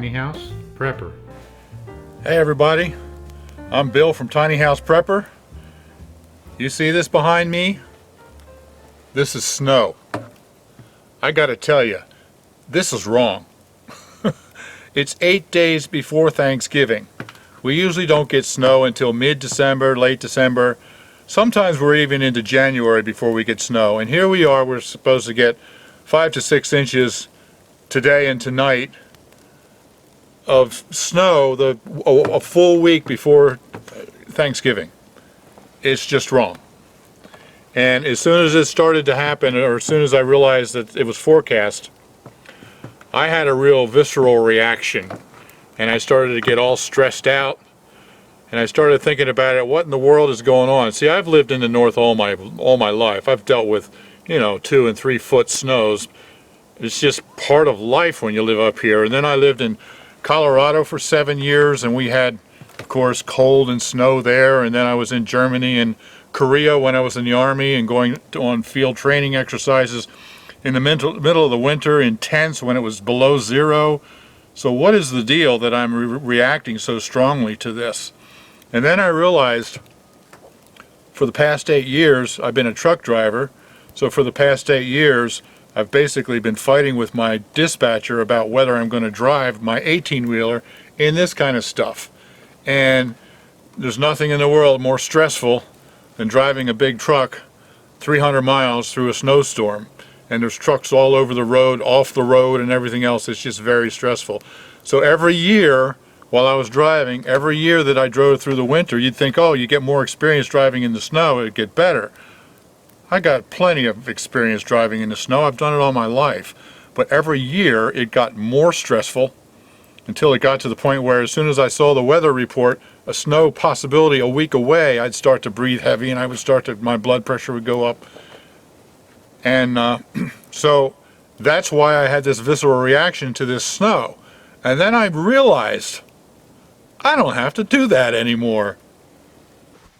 Tiny House Prepper. Hey everybody, I'm Bill from Tiny House Prepper. You see this behind me? This is snow. I gotta tell you, this is wrong. It's 8 days before Thanksgiving. We usually don't get snow until mid-December, late December. Sometimes we're even into January before we get snow. And here we are, we're supposed to get 5 to 6 inches today and tonight of snow a full week before Thanksgiving. It's just wrong. And as soon as it started to happen, or as soon as I realized that it was forecast, I had a real visceral reaction. And I started to get all stressed out. And I started thinking about it, what in the world is going on? See, I've lived in the north all my life. I've dealt with, 2 and 3 foot snows. It's just part of life when you live up here. And then I lived in Colorado for 7 years, and we had, of course, cold and snow there. And then I was in Germany and Korea when I was in the Army and going on field training exercises in the middle of the winter in tents when it was below zero. So what is the deal that I'm reacting so strongly to this? And then I realized for the past 8 years, I've been a truck driver. So for the past 8 years, I've basically been fighting with my dispatcher about whether I'm going to drive my 18-wheeler in this kind of stuff. And there's nothing in the world more stressful than driving a big truck 300 miles through a snowstorm. And there's trucks all over the road, off the road, and everything else. It's just very stressful. So every year, while I was driving, every year that I drove through the winter, you'd think, oh, you get more experience driving in the snow, it'd get better. I got plenty of experience driving in the snow. I've done it all my life. But every year, it got more stressful until it got to the point where as soon as I saw the weather report, a snow possibility a week away, I'd start to breathe heavy and my blood pressure would go up. And so that's why I had this visceral reaction to this snow. And then I realized I don't have to do that anymore.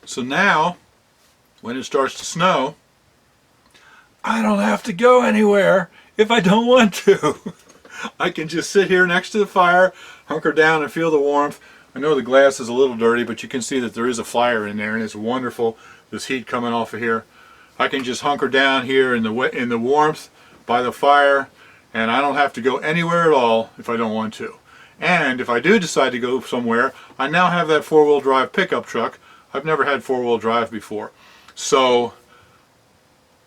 So now, when it starts to snow, I don't have to go anywhere if I don't want to. I can just sit here next to the fire, hunker down and feel the warmth. I know the glass is a little dirty, but you can see that there is a fire in there and it's wonderful. There's heat coming off of here. I can just hunker down here in the warmth by the fire, and I don't have to go anywhere at all if I don't want to. And if I do decide to go somewhere, I now have that four-wheel drive pickup truck. I've never had four-wheel drive before. So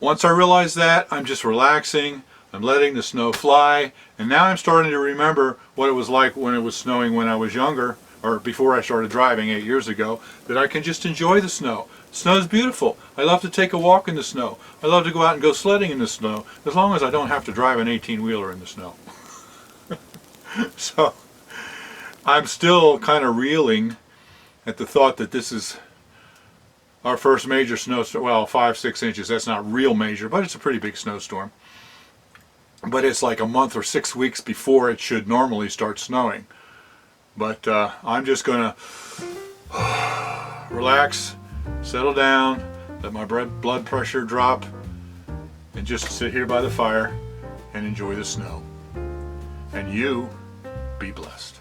once I realize that, I'm just relaxing. I'm letting the snow fly. And now I'm starting to remember what it was like when it was snowing when I was younger, or before I started driving 8 years ago, that I can just enjoy the snow. Snow is beautiful. I love to take a walk in the snow. I love to go out and go sledding in the snow, as long as I don't have to drive an 18-wheeler in the snow. So I'm still kind of reeling at the thought that this is our first major snowstorm. Well, 5-6 inches, that's not real major, but it's a pretty big snowstorm. But it's like a month or 6 weeks before it should normally start snowing. But I'm just going to relax, settle down, let my blood pressure drop, and just sit here by the fire and enjoy the snow. And you be blessed.